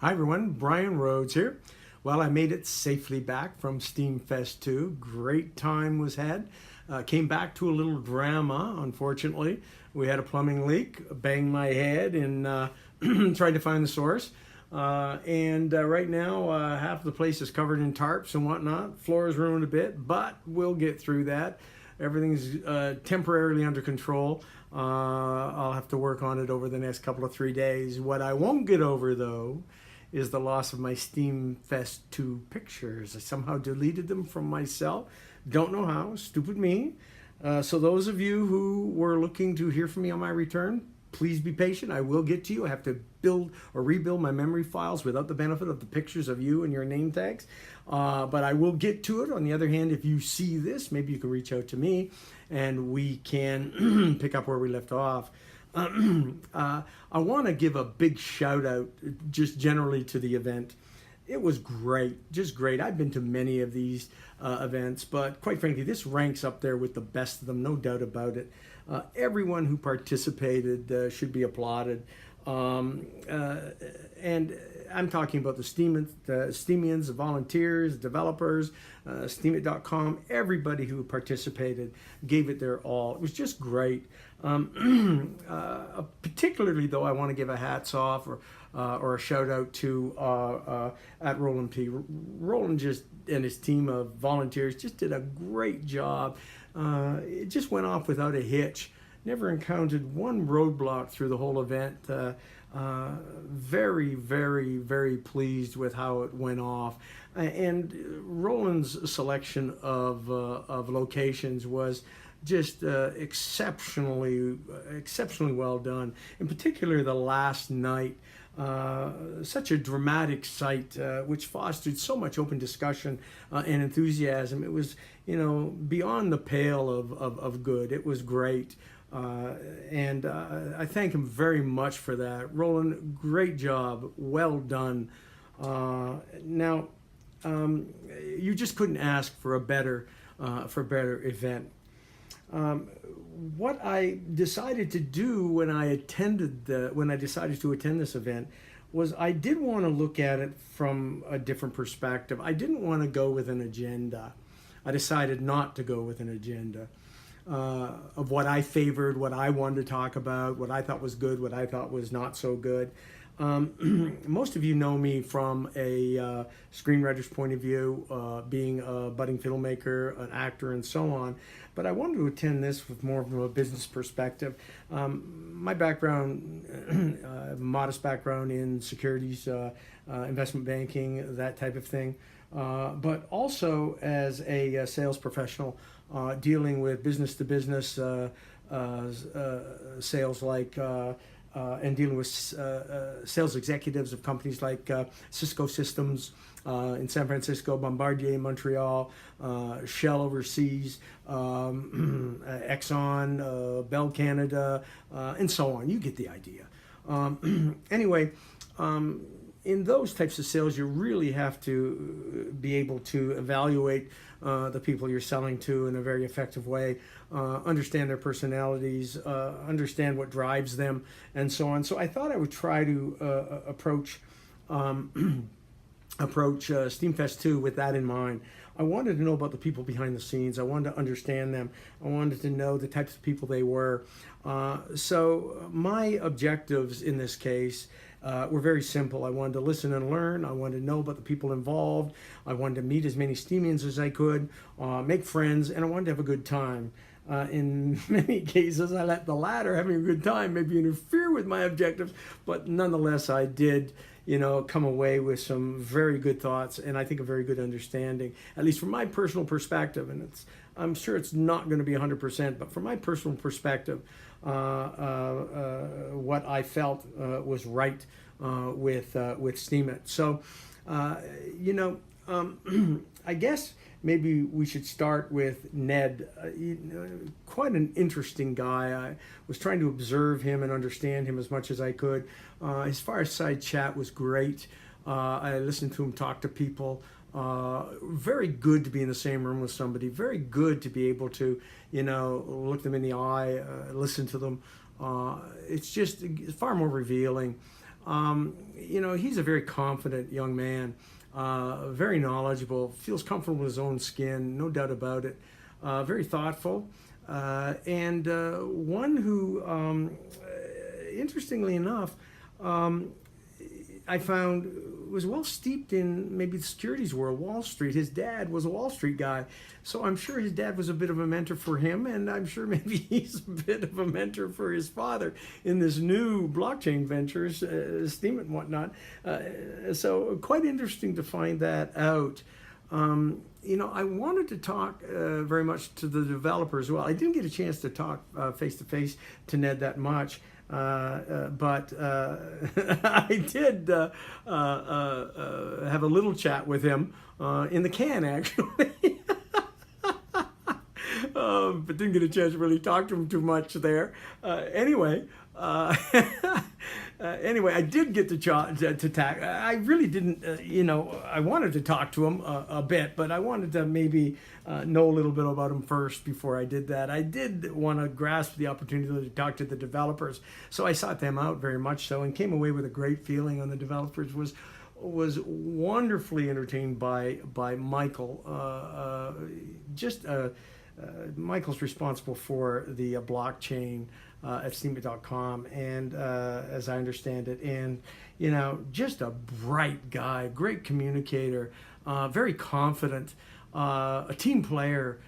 Hi everyone, Brian Rhodes here. Well, I made it safely back from SteemFest 2. Great time was had. Came back to a little drama, unfortunately. We had a plumbing leak, banged my head and tried to find the source. And right now, half the place is covered in tarps and whatnot. Floor is ruined a bit, but we'll get through that. Everything's temporarily under control. I'll have to work on it over the next couple of 3 days. What I won't get over, though, is the loss of my SteemFest 2 pictures. I somehow deleted them from my cell. Don't know how, stupid me. So those of you who were looking to hear from me on my return, please be patient. I will get to you. I have to build or rebuild my memory files without the benefit of the pictures of you and your name tags. But I will get to it. On the other hand, if you see this, maybe you can reach out to me and we can pick up where we left off. I want to give a big shout out just generally to the event. It was great, just great. I've been to many of these events, but quite frankly, this ranks up there with the best of them, no doubt about it. Everyone who participated should be applauded. And I'm talking about the Steemians, the volunteers, developers, Steemit.com, everybody who participated gave it their all. It was just great. Particularly, though, I want to give a hats off or a shout out to at Roland P. Roland just and his team of volunteers just did a great job. It just went off without a hitch. Never encountered one roadblock through the whole event. Very, very, very pleased with how it went off. And Roland's selection of locations was just exceptionally well done. In particular, the last night, such a dramatic sight, which fostered so much open discussion and enthusiasm. It was, beyond the pale of good. It was great. And I thank him very much for that. Roland, great job, well done. Now, you just couldn't ask for a better event. What I decided to do when I decided to attend this event was I did want to look at it from a different perspective. I didn't want to go with an agenda. I decided not to go with an agenda of what I favored, what I wanted to talk about, what I thought was good, what I thought was not so good. Most of you know me from a screenwriter's point of view, being a budding filmmaker, an actor, and so on. But I wanted to attend this with more from a business perspective. My background, modest background in securities, investment banking, that type of thing. But also as a sales professional, dealing with business-to-business sales like and dealing with sales executives of companies like Cisco Systems in San Francisco, Bombardier in Montreal, Shell overseas, Exxon, Bell Canada, and so on. You get the idea. Anyway, in those types of sales, you really have to be able to evaluate the people you're selling to in a very effective way, understand their personalities, understand what drives them, and so on. So I thought I would try to approach SteemFest 2 with that in mind. I wanted to know about the people behind the scenes. I wanted to understand them. I wanted to know the types of people they were. So my objectives in this case were very simple. I wanted to listen and learn. I wanted to know about the people involved. I wanted to meet as many Steemians as I could, make friends, and I wanted to have a good time. In many cases, I let the latter, having a good time, maybe interfere with my objectives, but nonetheless, I did, come away with some very good thoughts and I think a very good understanding, at least from my personal perspective. And I'm sure it's not going to be 100%, but from my personal perspective, what I felt was right with Steemit. So, I guess maybe we should start with Ned. Quite an interesting guy. I was trying to observe him and understand him as much as I could. His fireside chat was great. I listened to him talk to people. Very good to be in the same room with somebody. Very good to be able to, look them in the eye, listen to them. It's far more revealing. He's a very confident young man, very knowledgeable, feels comfortable in his own skin, no doubt about it, very thoughtful, and one who, interestingly enough, I found was well steeped in maybe the securities world, Wall Street. His dad was a Wall Street guy, so I'm sure his dad was a bit of a mentor for him, and I'm sure maybe he's a bit of a mentor for his father in this new blockchain ventures, Steem and whatnot. So quite interesting to find that out. I wanted to talk very much to the developers as well. I didn't get a chance to talk face to face to Ned that much. But I did have a little chat with him in the can, actually. But didn't get a chance to really talk to him too much there. Anyway, I did get to talk. I really didn't, I wanted to talk to him a bit, but I wanted to maybe know a little bit about him first before I did that. I did want to grasp the opportunity to talk to the developers, so I sought them out very much so, and came away with a great feeling on the developers. Was wonderfully entertained by Michael. Michael's responsible for the blockchain at SteemFest.com, and as I understand it, and just a bright guy, great communicator, very confident, a team player.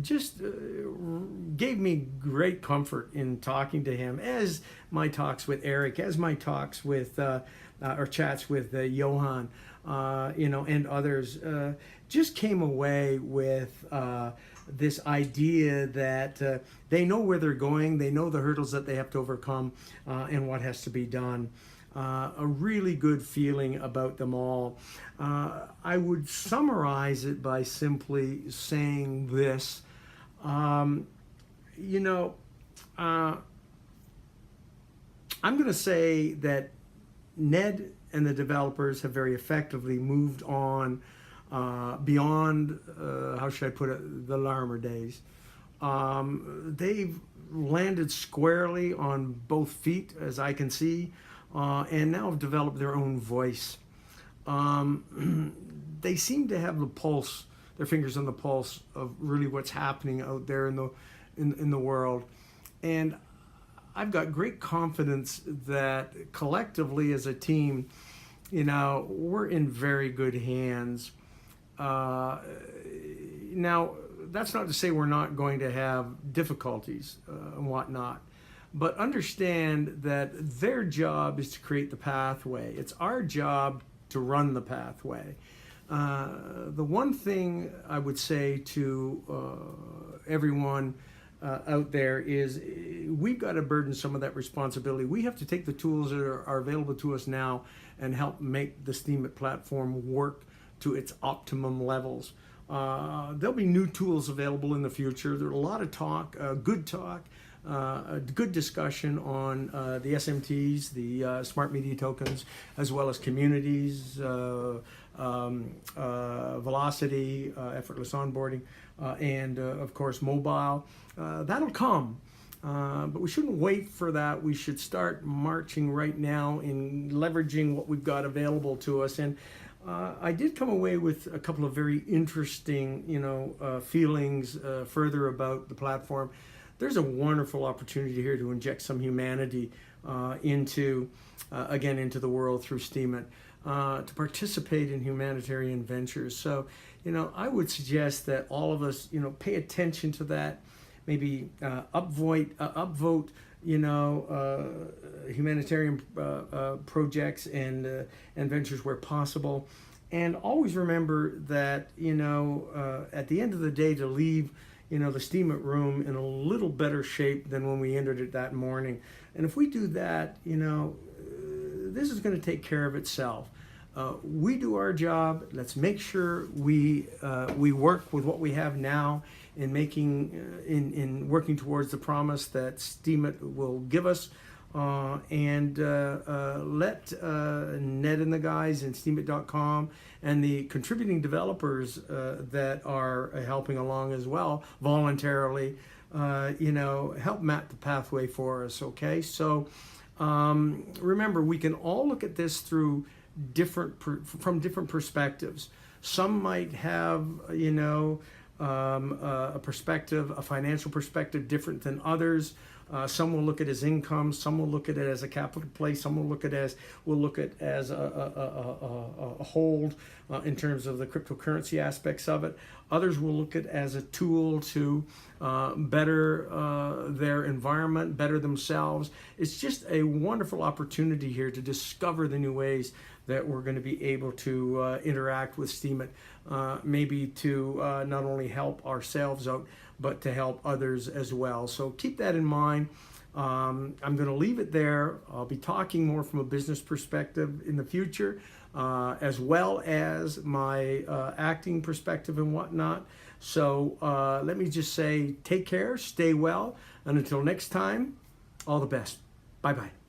Just gave me great comfort in talking to him, as my talks with Eric, as my talks with or chats with Johan, and others. Just came away with this idea that they know where they're going, they know the hurdles that they have to overcome, and what has to be done. A really good feeling about them all. I would summarize it by simply saying this. I'm going to say that Ned and the developers have very effectively moved on beyond, how should I put it, the Larmer days. They've landed squarely on both feet, as I can see, and now have developed their own voice. They seem to have the pulse, their fingers on the pulse of really what's happening out there in the world. And I've got great confidence that collectively as a team, we're in very good hands. Now, that's not to say we're not going to have difficulties and whatnot, but understand that their job is to create the pathway. It's our job to run the pathway. The one thing I would say to everyone out there is we've got to burden some of that responsibility. We have to take the tools that are available to us now and help make the Steemit platform work to its optimum levels. There'll be new tools available in the future. There's a lot of talk, good discussion on the SMTs, the smart media tokens, as well as communities, velocity, effortless onboarding, and of course mobile. That'll come. But we shouldn't wait for that. We should start marching right now in leveraging what we've got available to us. And I did come away with a couple of very interesting, feelings further about the platform. There's a wonderful opportunity here to inject some humanity into the world through Steemit, to participate in humanitarian ventures. So, I would suggest that all of us, pay attention to that. Maybe upvote, humanitarian projects and ventures where possible, and always remember that at the end of the day, to leave the Steemit room in a little better shape than when we entered it that morning. And if we do that, this is going to take care of itself. We do our job. Let's make sure we work with what we have now in working towards the promise that Steemit will give us, and let Ned and the guys in Steemit.com and the contributing developers that are helping along as well voluntarily, help map the pathway for us. Okay, so remember, we can all look at this through from different perspectives. Some might have, a perspective, a financial perspective different than others. Some will look at it as income. Some will look at it as a capital play. Some will look at it as a hold in terms of the cryptocurrency aspects of it. Others will look at it as a tool to better their environment, better themselves. It's just a wonderful opportunity here to discover the new ways that we're going to be able to interact with Steemit, maybe to not only help ourselves out, but to help others as well. So keep that in mind. I'm going to leave it there. I'll be talking more from a business perspective in the future, as well as my acting perspective and whatnot. So let me just say, take care, stay well, and until next time, all the best. Bye-bye.